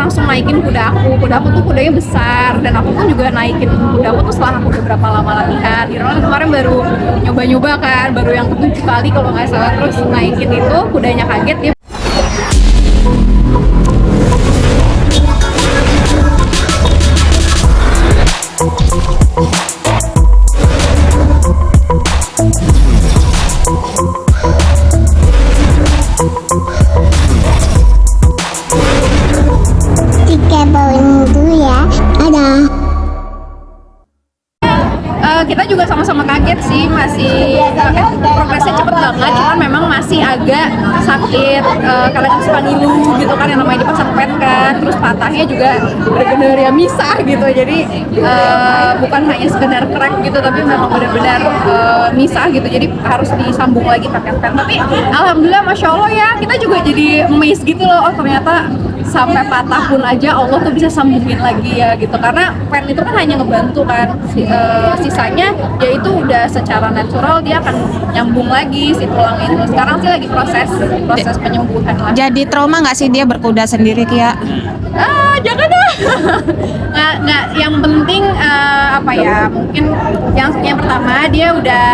langsung naikin kuda aku tuh kudanya besar, dan aku pun juga naikin kuda aku tuh setelah aku beberapa lama latihan. Irwan kemarin baru nyoba-nyoba kan, baru yang ke-7 kali kalau nggak salah, terus naikin itu kudanya kaget dia. Kita juga sama-sama kaget sih, masih progresnya cepet banget, cuman memang masih agak sakit karena suka ngilu gitu kan, yang namanya dipasang pet kan, terus patahnya juga benar-benar ya misah gitu, jadi bukan hanya sekedar crack gitu, tapi memang benar-benar misah gitu, jadi harus disambung lagi pakai pet. Tapi alhamdulillah, masya Allah ya, kita juga jadi amazed gitu loh, oh ternyata sampai patah pun aja Allah tuh bisa sambungin lagi ya gitu, karena pen itu kan hanya ngebantu kan, sisanya yaitu udah secara natural dia akan nyambung lagi si tulang itu. Sekarang sih lagi proses penyembuhan lah. Jadi trauma nggak sih dia berkuda sendiri, Kia? Jangan dah. nggak yang penting apa ya, mungkin yang pertama dia udah,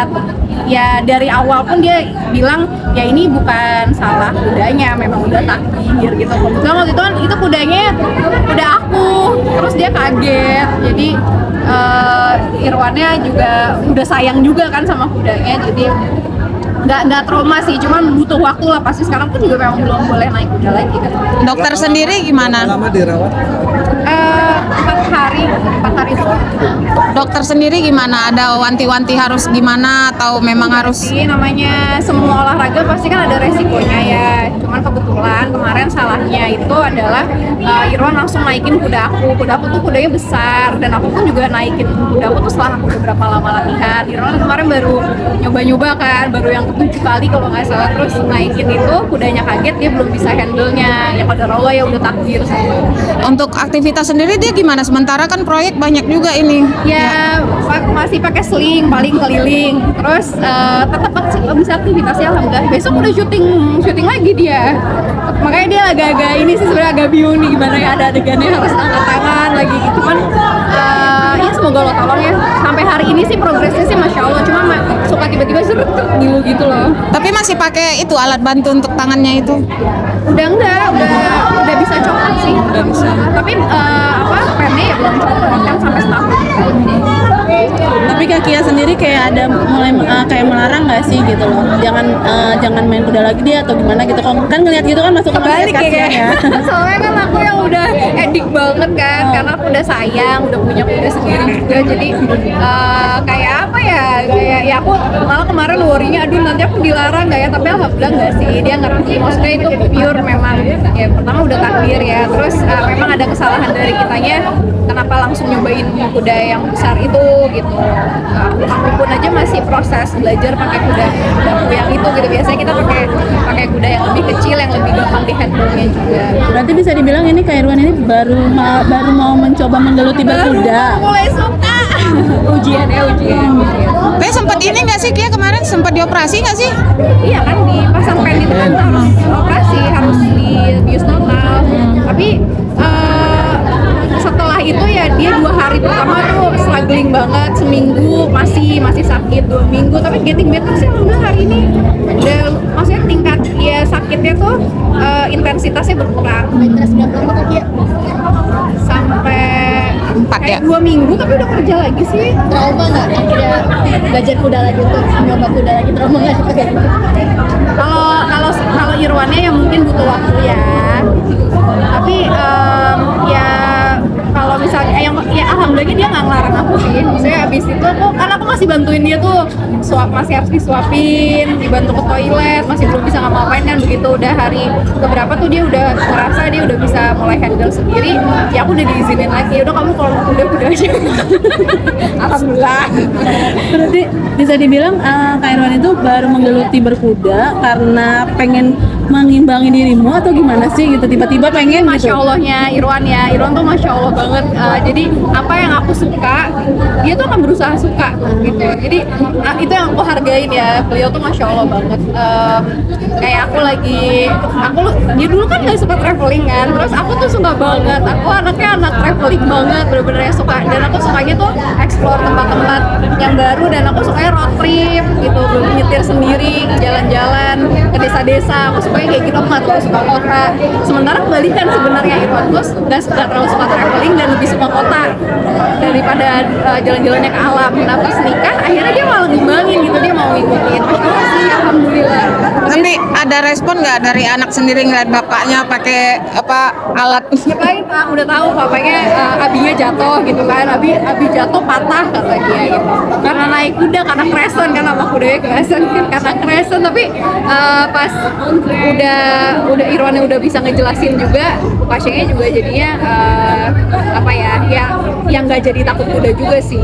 ya dari awal pun dia bilang ya ini bukan salah kudanya, memang udah takdir gitu. Kebetulan waktu itu kan itu kudanya udah aku, terus dia kaget, jadi Irwannya juga udah sayang juga kan sama kudanya, jadi nggak trauma sih, cuman butuh waktu lah pasti. Sekarang pun juga memang belum boleh naik kuda lagi kan. Dokter sendiri gimana? Lama dirawat? 4 hari itu. Dokter sendiri gimana? Ada wanti-wanti harus gimana atau memang harus? Sih, namanya semua olahraga pasti kan ada resikonya ya. Cuman kebetulan kemarin salahnya itu adalah Irwan langsung naikin kuda aku tuh kudanya besar, dan aku pun juga naikin kuda aku tuh setelah aku beberapa lama latihan. Irwan kemarin baru nyoba-nyoba kan, baru yang ke-7 kali kalau nggak salah, terus naikin itu kudanya kaget, dia belum bisa handle-nya. Ya qadar Allah ya, udah takdir sih. Untuk aktivitas sendiri dia gimana? Sementara kan proyek banyak juga ini. Ya, masih pakai sling, paling keliling. Terus tetap bisa aktivitasnya alhamdulillah. Besok udah syuting lagi dia. Makanya dia agak-agak ini sih sebenarnya agak bingung nih gimana ya, ada adegannya harus angkat tangan lagi gitu. Cuman ya semoga Allah tolong ya. Sampai hari ini sih progresnya sih masya Allah. Cuma suka tiba-tiba seret ngilu gitu loh. Tapi masih pakai itu alat bantu untuk tangannya itu? Udah enggak, udah bisa copot sih. Udah bisa. Tapi pennya ya belum copot kan sampai setahun. Tapi Kak Kia sendiri kayak ada mulai kayak melarang nggak sih gitu loh, jangan main kuda lagi dia atau gimana gitu, kan ngeliat gitu kan masuk ke Kebalik kasihan ya. Soalnya kan aku yang udah edik banget kan, karena aku udah sayang, udah punya kuda sendiri juga, jadi kayak apa ya, kayak ya aku malah kemarin worry-nya aduh nanti aku dilarang nggak ya, tapi alhamdulillah nggak sih, dia ngerti, maksudnya itu pure memang ya pertama udah takdir ya, terus memang ada kesalahan dari kitanya kenapa langsung nyobain kuda yang besar itu gitu. Aku pun aja masih proses belajar pakai kuda aku yang itu gitu. Biasanya kita pakai kuda yang lebih kecil, yang lebih gampang di handle-nya juga. Berarti bisa dibilang ini Kak Irwan ini baru mau mencoba menggeluti berkuda. Mulai suka. ujian. Tapi sempat ini nggak sih, Kia kemarin sempat dioperasi nggak sih? Iya kan, dipasang pen itu kan harus operasi, harus dibius total. Tapi setelah itu ya dia 2 hari pertama tuh struggling banget, seminggu masih sakit, 2 minggu, tapi getting better sih alhamdulillah hari ini. Udah, maksudnya tingkat ya sakitnya tuh intensitasnya berkurang. Sampai 4 ya? 2 minggu, tapi udah kerja lagi sih. Trauma nggak akhirnya belajar kuda lagi untuk nyoba kuda lagi, trauma nggak sih? Kalau Irwannya ya mungkin butuh waktu ya, tapi ya kalau misalnya ya alhamdulillah dia nggak ngelarang aku sih. Maksudnya abis itu aku masih bantuin dia tuh, masih harus disuapin, dibantu ke toilet, masih belum bisa ngapa-ngapain kan. Begitu udah hari keberapa tuh dia udah ngerasa dia udah bisa mulai handle sendiri, ya aku udah diizinin lagi, udah kamu kalau kuda aja. Alhamdulillah. Berarti bisa dibilang Kak Irwan itu baru menggeluti berkuda karena pengen mengimbangi dirimu atau gimana sih gitu tiba-tiba pengen Masya gitu? Allahnya Irwan ya, Irwan tuh Masya Allah banget. Jadi apa yang aku suka, dia tuh akan berusaha suka gitu. Jadi itu yang aku hargain ya, beliau tuh Masya Allah banget. Kayak dia dulu kan nggak suka traveling kan, terus aku tuh suka banget. Aku anaknya anak traveling banget, bener-bener yang suka. Dan aku sukanya tuh explore tempat-tempat yang baru, dan aku sukanya road trip gitu, nyetir sendiri, jalan-jalan ke desa-desa. Aku sukanya kayak gitu, aku nggak terlalu suka kota. Sementara kebalikan sebenarnya, Irwan tuh nggak terlalu suka traveling dan lebih suka kota daripada jalan-jalannya ke alam. Nah pas nikah akhirnya dia malah ngembangin gitu, dia mau ngikutin. Masya Allah sih, alhamdulillah. Tapi ada respon nggak dari anak sendiri ngeliat bapaknya pakai alat? Ngapain Pak? Udah tahu bapaknya abinya jatuh gitu kan, abi jatuh patah kata dia gitu. Karena naik kuda, karena crescent kan, nama kudanya crescent kan, karena crescent. Tapi pas udah Irwannya udah bisa ngejelasin juga, pasiennya juga jadinya yang nggak jadi takut kuda juga sih.